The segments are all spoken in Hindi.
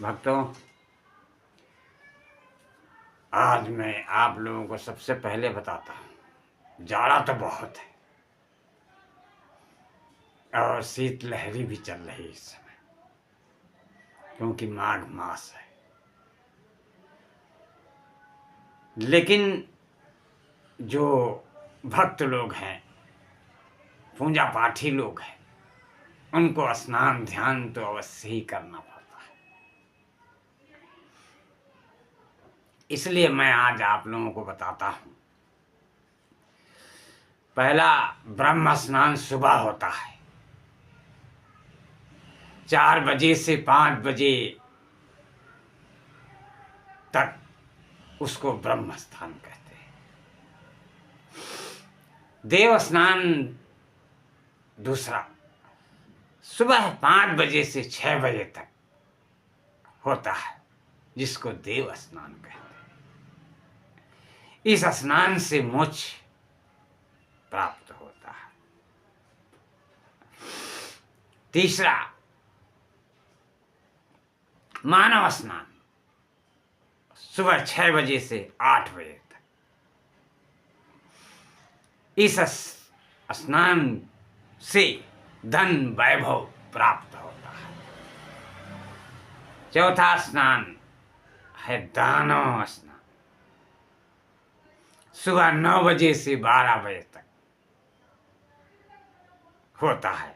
भक्तों, आज मैं आप लोगों को सबसे पहले बताता हूँ, जाड़ा तो बहुत है और शीतलहरी भी चल रही है इस समय, क्योंकि माघ मास है। लेकिन जो भक्त लोग हैं, पूजा पाठी लोग हैं, उनको स्नान ध्यान तो अवश्य ही करना पड़ता है। इसलिए मैं आज आप लोगों को बताता हूँ। पहला ब्रह्म स्नान सुबह होता है, 4 बजे से 5 बजे तक उसको ब्रह्म स्नान कहते हैं। देव स्नान दूसरा सुबह 5 बजे से 6 बजे तक होता है, जिसको देव स्नान कहते हैं। इस स्नान से मोक्ष प्राप्त होता है। तीसरा मानव स्नान, सुबह 6 बजे से 8 बजे तक। इस स्नान से धन वैभव प्राप्त होता है। चौथा स्नान है दानव स्नान, सुबह 9 बजे से 12 बजे तक होता है।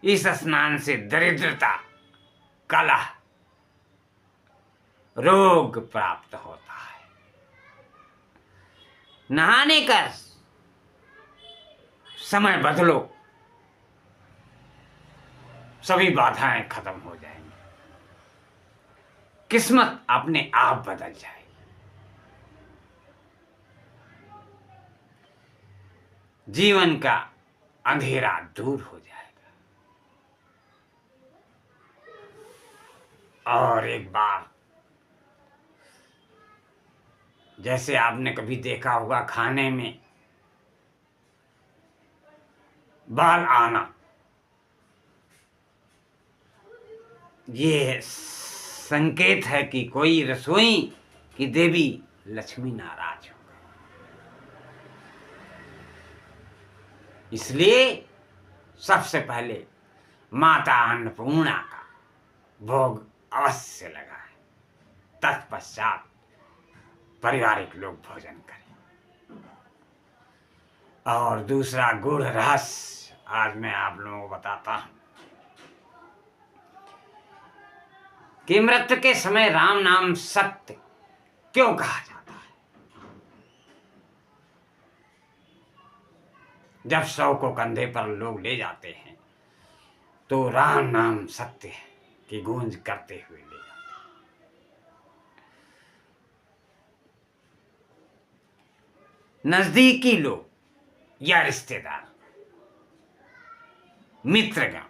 इस स्नान से दरिद्रता, कलह, रोग प्राप्त होता है। नहाने का समय बदलो, सभी बाधाएं खत्म हो जाएंगी, किस्मत अपने आप बदल जाएगी। जीवन का अंधेरा दूर हो जाएगा। और एक बार, जैसे आपने कभी देखा होगा खाने में बाल आना, ये संकेत है कि कोई रसोई की देवी लक्ष्मी नाराज हो गई। इसलिए सबसे पहले माता अन्नपूर्णा का भोग अवश्य लगाएं, तत्पश्चात पारिवारिक लोग भोजन करें। और दूसरा गूढ़ रहस्य आज मैं आप लोगों को बताता हूं कि मृत्यु के समय राम नाम सत्य क्यों कहा जाता है। जब शव को कंधे पर लोग ले जाते हैं तो राम नाम सत्य है की गूंज करते हुए ले जाते हैं। नजदीकी लोग या रिश्तेदार, मित्रगण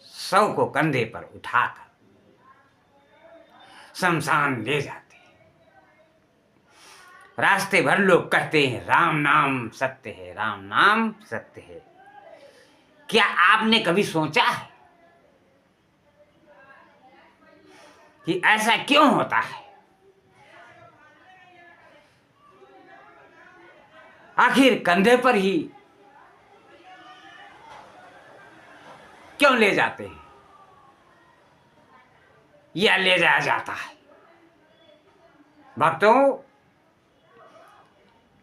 शव को कंधे पर उठाकर शमशान ले जाते हैं। रास्ते भर लोग कहते हैं राम नाम सत्य है, राम नाम सत्य है। क्या आपने कभी सोचा है कि ऐसा क्यों होता है? आखिर कंधे पर ही क्यों ले जाते हैं या ले जाया जाता है? भक्तों,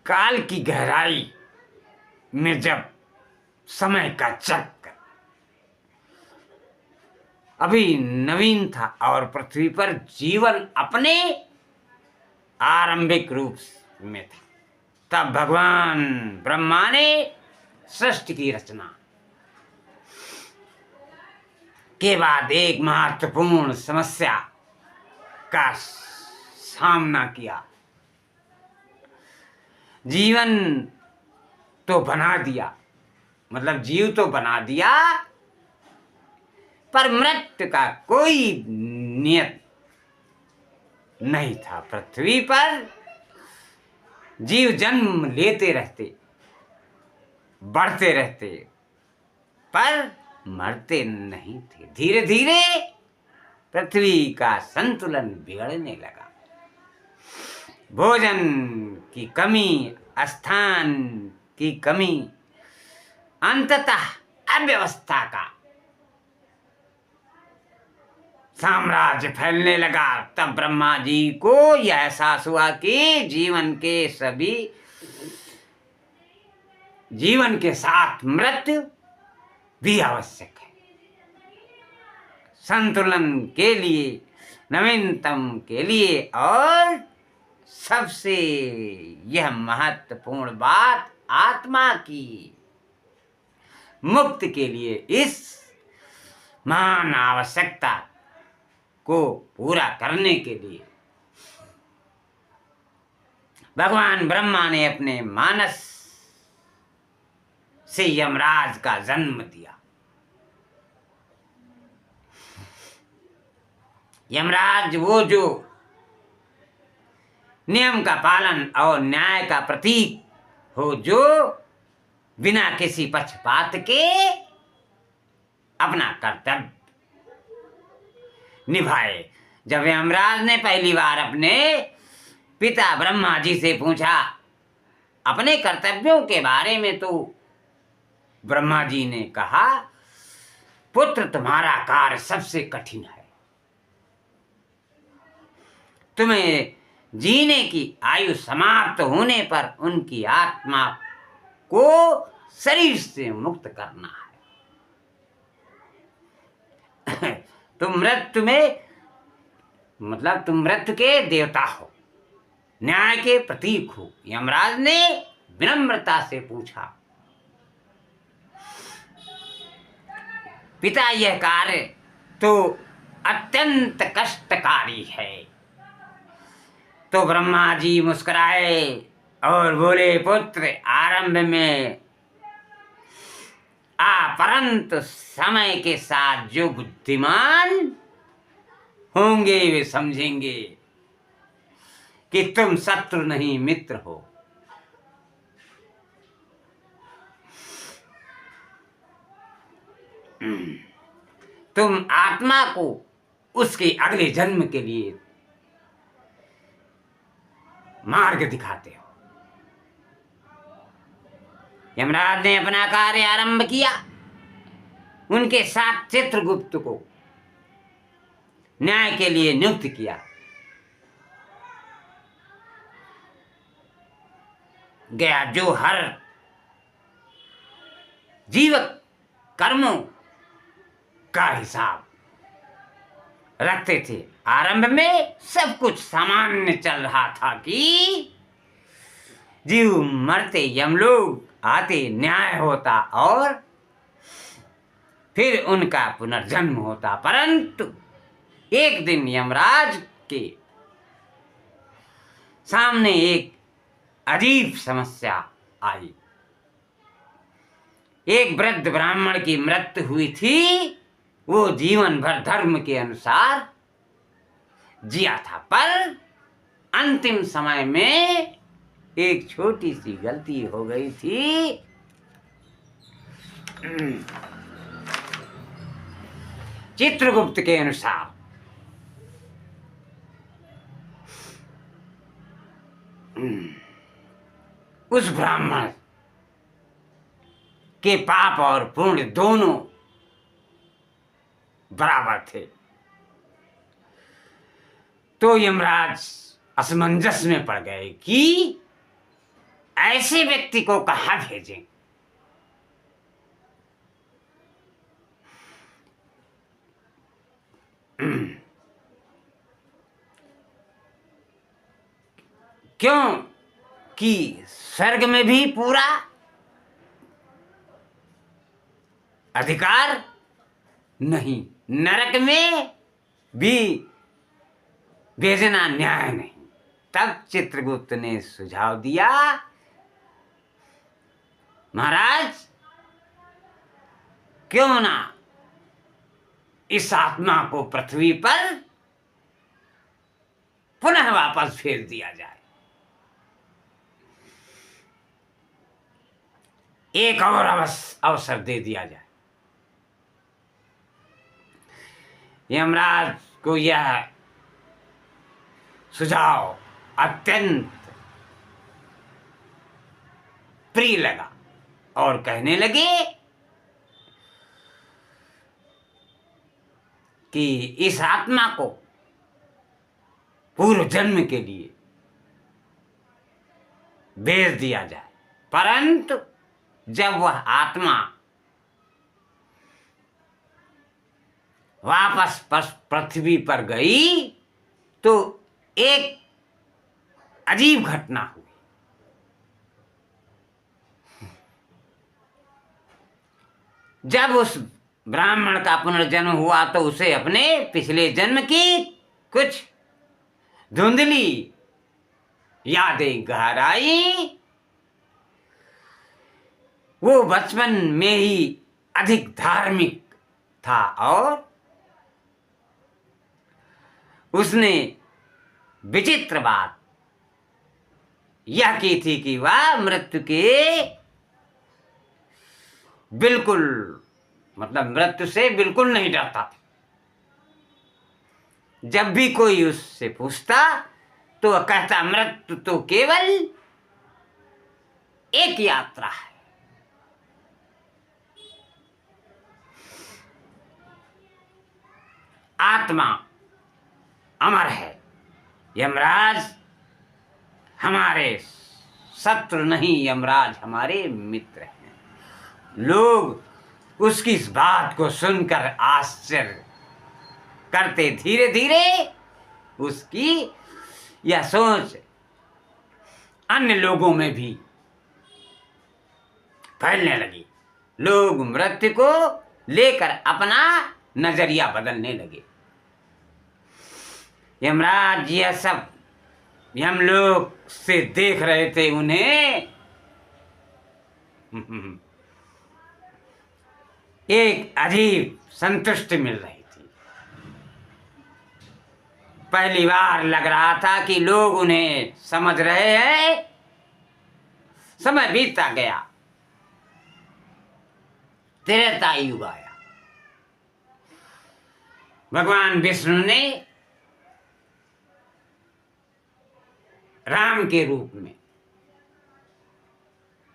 काल की गहराई में जब समय का चक्र अभी नवीन था और पृथ्वी पर जीवन अपने आरंभिक रूप में था, तब भगवान ब्रह्मा ने सृष्टि की रचना के बाद एक महत्वपूर्ण समस्या का सामना किया। जीवन तो बना दिया, मतलब जीव तो बना दिया, पर मृत्यु का कोई नियत नहीं था। पृथ्वी पर जीव जन्म लेते रहते, बढ़ते रहते, पर मरते नहीं थे। धीरे धीरे पृथ्वी का संतुलन बिगड़ने लगा। भोजन की कमी, स्थान की कमी, अंततः अव्यवस्था का साम्राज्य फैलने लगा। तब ब्रह्मा जी को यह एहसास हुआ कि जीवन के साथ मृत्यु भी आवश्यक है। संतुलन के लिए, नवीनतम के लिए और सबसे यह महत्वपूर्ण बात, आत्मा की मुक्ति के लिए इस महान आवश्यकता को पूरा करने के लिए भगवान ब्रह्मा ने अपने मानस से यमराज का जन्म दिया। यमराज वो जो नियम का पालन और न्याय का प्रतीक हो, जो बिना किसी पक्षपात के अपना कर्तव्य निभाए। जब यमराज ने पहली बार अपने पिता ब्रह्मा जी से पूछा अपने कर्तव्यों के बारे में, तो ब्रह्मा जी ने कहा, पुत्र तुम्हारा कार्य सबसे कठिन है। तुम्हें जीने की आयु समाप्त होने पर उनकी आत्मा को शरीर से मुक्त करना है। तुम मृत्यु में, मतलब तुम मृत्यु के देवता हो, न्याय के प्रतीक हो। यमराज ने विनम्रता से पूछा, पिता यह कार्य तो अत्यंत कष्टकारी है। तो ब्रह्मा जी मुस्कुराए और बोले, पुत्र आरंभ में परंतु समय के साथ जो बुद्धिमान होंगे वे समझेंगे कि तुम शत्रु नहीं मित्र हो। तुम आत्मा को उसके अगले जन्म के लिए मार्ग दिखाते हो। यमराज ने अपना कार्य आरंभ किया। उनके साथ चित्रगुप्त को न्याय के लिए नियुक्त किया। गया जो हर जीवक कर्मों का हिसाब रखते थे। आरंभ में सब कुछ सामान्य चल रहा था कि जीव मरते, यमलोक आते, न्याय होता और फिर उनका पुनर्जन्म होता। परंतु एक दिन यमराज के सामने एक अजीब समस्या आई। एक वृद्ध ब्राह्मण की मृत्यु हुई थी। वो जीवन भर धर्म के अनुसार जिया था, पर अंतिम समय में एक छोटी सी गलती हो गई थी। चित्रगुप्त के अनुसार उस ब्राह्मण के पाप और पुण्य दोनों बराबर थे। तो यमराज असमंजस में पड़ गए कि ऐसे व्यक्ति को कहाँ भेजें। क्यों कि स्वर्ग में भी पूरा अधिकार नहीं, नरक में भी भेजना न्याय नहीं। तब चित्रगुप्त ने सुझाव दिया, महाराज क्यों ना इस आत्मा को पृथ्वी पर पुनः वापस भेज दिया जाए। एक और अवसर दे दिया जाए। यमराज को यह सुझाव अत्यंत प्रिय लगा और कहने लगे कि इस आत्मा को पूर्व जन्म के लिए भेज दिया जाए। परंतु जब वह आत्मा वापस पृथ्वी पर गई तो एक अजीब घटना हुई। जब उस ब्राह्मण का पुनर्जन्म हुआ तो उसे अपने पिछले जन्म की कुछ धुंधली यादें घर आई। वो बचपन में ही अधिक धार्मिक था और उसने विचित्र बात यह की थी कि वह मृत्यु के बिल्कुल मृत्यु से बिल्कुल नहीं डरता था। जब भी कोई उससे पूछता तो वह कहता मृत्यु तो केवल एक यात्रा है। आत्मा अमर है। यमराज हमारे शत्रु नहीं, यमराज हमारे मित्र हैं। लोग उसकी इस बात को सुनकर आश्चर्य करते धीरे धीरे उसकी यह सोच अन्य लोगों में भी फैलने लगी। लोग मृत्यु को लेकर अपना नजरिया बदलने लगे। यमराज यह सब यमलोक से देख रहे थे। उन्हें एक अजीब संतुष्टि मिल रही थी। पहली बार लग रहा था कि लोग उन्हें समझ रहे हैं। समय बीतता गया, त्रेता युग आया। भगवान विष्णु ने राम के रूप में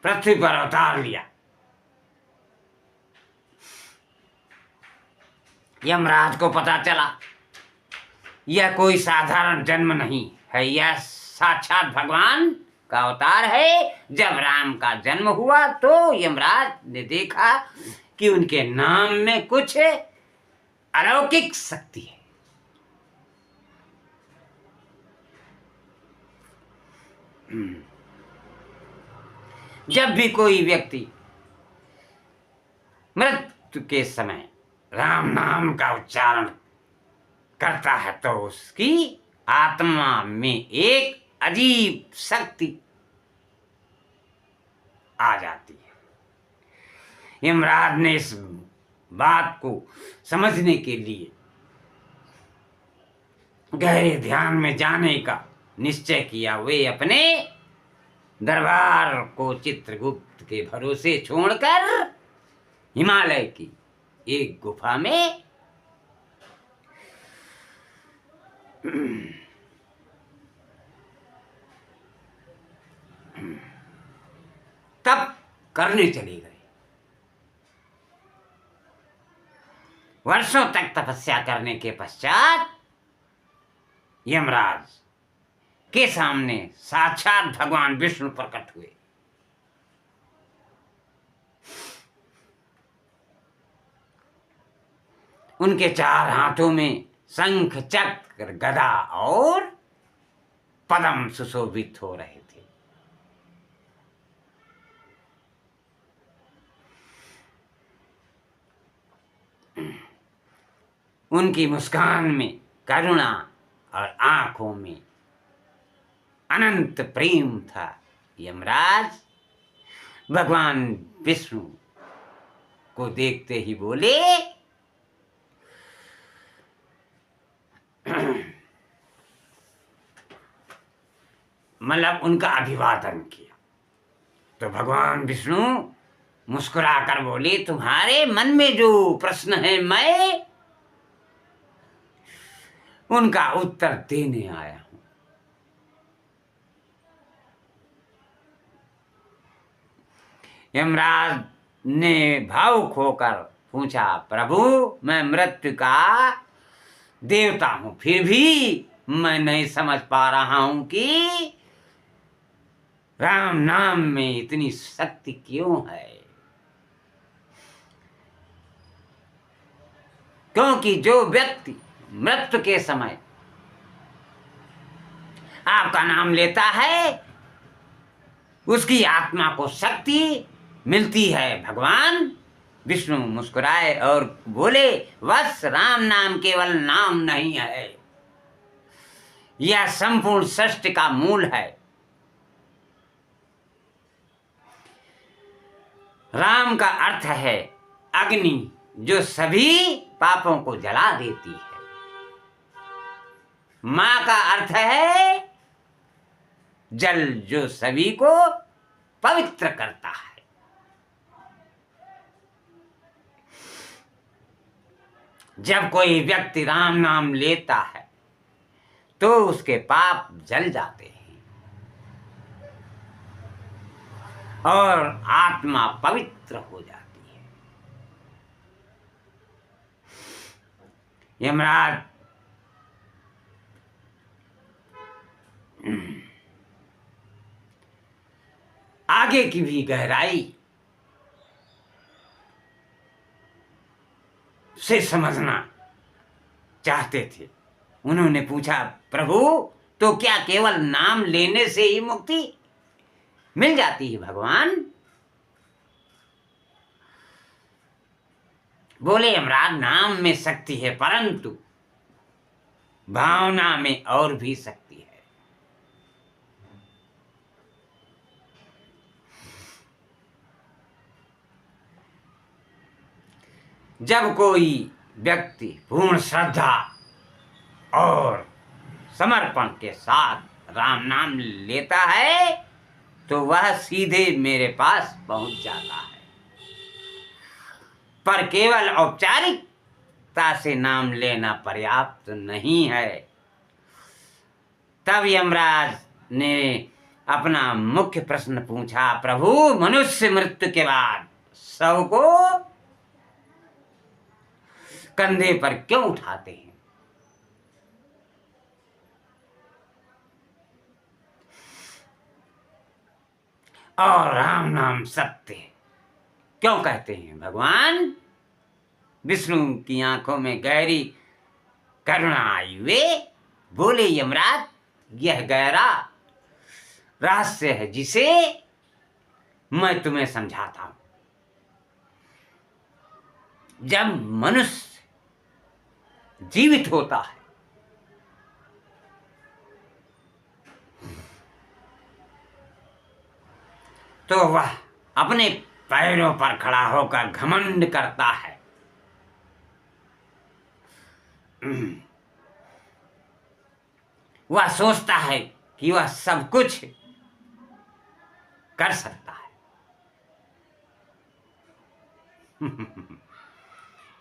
पृथ्वी पर अवतार लिया। यमराज को पता चला यह कोई साधारण जन्म नहीं है, यह साक्षात भगवान का अवतार है। जब राम का जन्म हुआ तो यमराज ने देखा कि उनके नाम में कुछ अलौकिक शक्ति है। जब भी कोई व्यक्ति मृत्यु के समय राम नाम का उच्चारण करता है तो उसकी आत्मा में एक अजीब शक्ति आ जाती है। यमराज ने इस बात को समझने के लिए गहरे ध्यान में जाने का निश्चय किया। वे अपने दरबार को चित्रगुप्त के भरोसे छोड़कर हिमालय की एक गुफा में तप करने चले गए। वर्षों तक तपस्या करने के पश्चात यमराज के सामने साक्षात भगवान विष्णु प्रकट हुए। उनके चार हाथों में शंख, चक्र, गदा और पद्म सुशोभित हो रहे थे। उनकी मुस्कान में करुणा और आंखों में अनंत प्रेम था। यमराज भगवान विष्णु को देखते ही बोले, उनका अभिवादन किया तो भगवान विष्णु मुस्कुराकर बोले, तुम्हारे मन में जो प्रश्न है मैं उनका उत्तर देने आया हूं। यमराज ने भावुक होकर पूछा, प्रभु मैं मृत्यु का देवता हूं, फिर भी मैं नहीं समझ पा रहा हूं कि राम नाम में इतनी शक्ति क्यों है। क्योंकि जो व्यक्ति मृत्यु के समय आपका नाम लेता है उसकी आत्मा को शक्ति मिलती है। भगवान विष्णु मुस्कुराए और बोले, बस राम नाम केवल नाम नहीं है, यह संपूर्ण सृष्टि का मूल है। राम का अर्थ है अग्नि जो सभी पापों को जला देती है। मां का अर्थ है जल जो सभी को पवित्र करता है। जब कोई व्यक्ति राम नाम लेता है तो उसके पाप जल जाते हैं और आत्मा पवित्र हो जाती है। यमराज आगे की भी गहराई से समझना चाहते थे। उन्होंने पूछा, प्रभु तो क्या केवल नाम लेने से ही मुक्ति मिल जाती है भगवान? बोले, यमराज नाम में शक्ति है परंतु भावना में और भी शक्ति है। जब कोई व्यक्ति पूर्ण श्रद्धा और समर्पण के साथ राम नाम लेता है तो वह सीधे मेरे पास पहुंच जाता है। पर केवल औपचारिकता से नाम लेना पर्याप्त नहीं है। तब यमराज ने अपना मुख्य प्रश्न पूछा, प्रभु मनुष्य मृत्यु के बाद शव को कंधे पर क्यों उठाते हैं? और राम नाम सत्य क्यों कहते हैं भगवान? विष्णु की आंखों में गहरी करुणा आई। वे बोले, यमराज यह गहरा रहस्य है जिसे मैं तुम्हें समझाता हूं। जब मनुष्य जीवित होता है तो वह अपने पैरों पर खड़ा होकर घमंड करता है। वह सोचता है कि वह सब कुछ कर सकता है।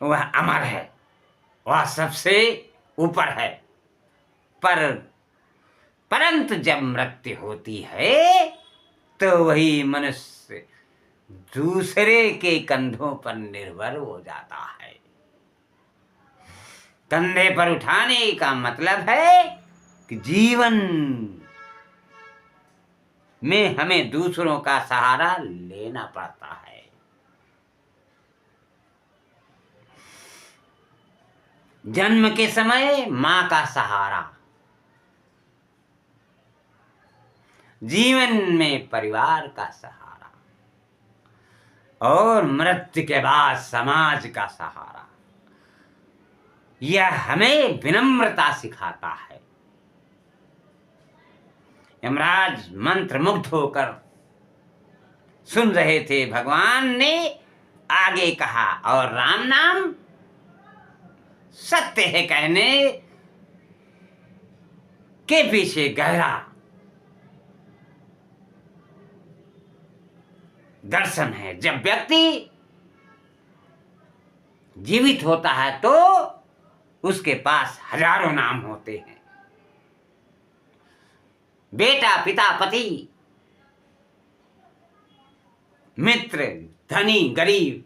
वह अमर है, वह सबसे ऊपर है। परंतु जब मृत्यु होती है तो वही मनुष्य दूसरे के कंधों पर निर्भर हो जाता है। कंधे पर उठाने का मतलब है कि जीवन में हमें दूसरों का सहारा लेना पड़ता है। जन्म के समय मां का सहारा, जीवन में परिवार का सहारा और मृत्यु के बाद समाज का सहारा। यह हमें विनम्रता सिखाता है। यमराज मंत्रमुग्ध होकर सुन रहे थे। भगवान ने आगे कहा, और राम नाम सत्य है कहने के पीछे गहरा दर्शन है। जब व्यक्ति जीवित होता है तो उसके पास हजारों नाम होते हैं। बेटा, पिता, पति, मित्र, धनी, गरीब,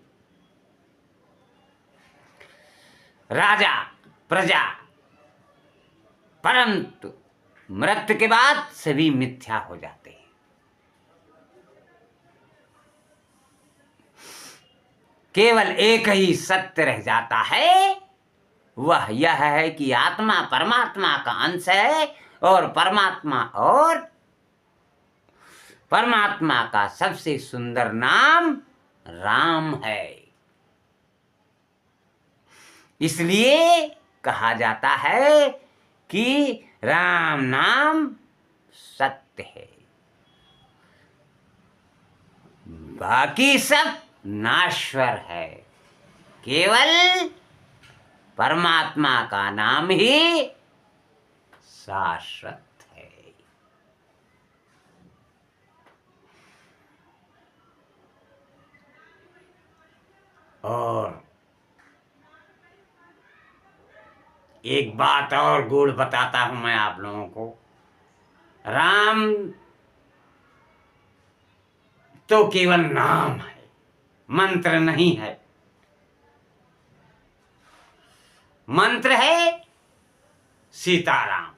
राजा, प्रजा, परंतु मृत्यु के बाद सभी मिथ्या हो जाते हैं। केवल एक ही सत्य रह जाता है, वह यह है कि आत्मा परमात्मा का अंश है और परमात्मा का सबसे सुंदर नाम राम है। इसलिए कहा जाता है कि राम नाम सत्य है, बाकी सब नाश्वर है, केवल परमात्मा का नाम ही शाश्वत है। और एक बात और गूढ़ बताता हूं मैं आप लोगों को। राम तो केवल नाम है, मंत्र नहीं है। मंत्र है सीताराम।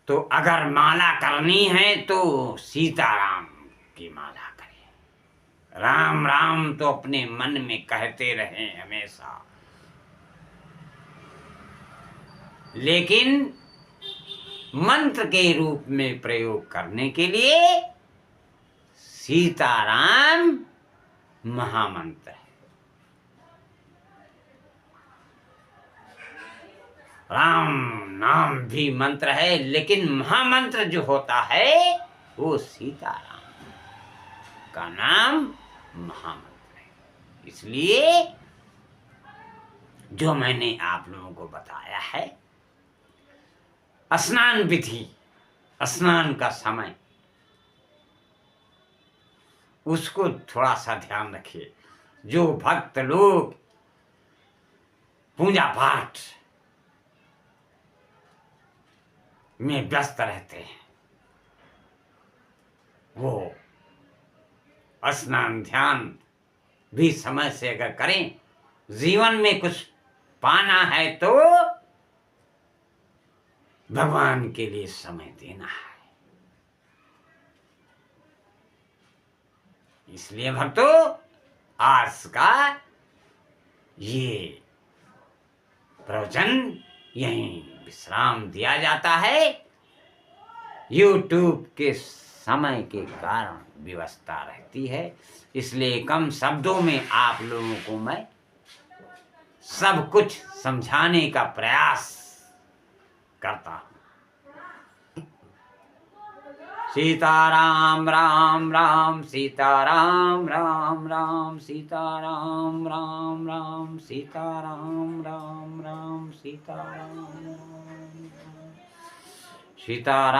तो अगर माला करनी है तो सीताराम की माला करें। राम राम तो अपने मन में कहते रहें हमेशा, लेकिन मंत्र के रूप में प्रयोग करने के लिए सीताराम महामंत्र है। राम नाम भी मंत्र है, लेकिन महामंत्र जो होता है वो सीताराम का नाम महामंत्र है। इसलिए जो मैंने आप लोगों को बताया है, स्नान विधि, स्नान का समय, उसको थोड़ा सा ध्यान रखिए। जो भक्त लोग पूजा पाठ में व्यस्त रहते हैं, वो स्नान ध्यान भी समय से अगर करें, जीवन में कुछ पाना है तो भगवान के लिए समय देना है। इसलिए भक्तों, आज का ये प्रवचन यहीं विश्राम दिया जाता है। YouTube के समय के कारण व्यवस्था रहती है, इसलिए कम शब्दों में आप लोगों को मैं सब कुछ समझाने का प्रयास करता हूं। सीताराम राम राम सीताराम राम राम सीताराम राम राम सीताराम राम राम सीताराम सीताराम।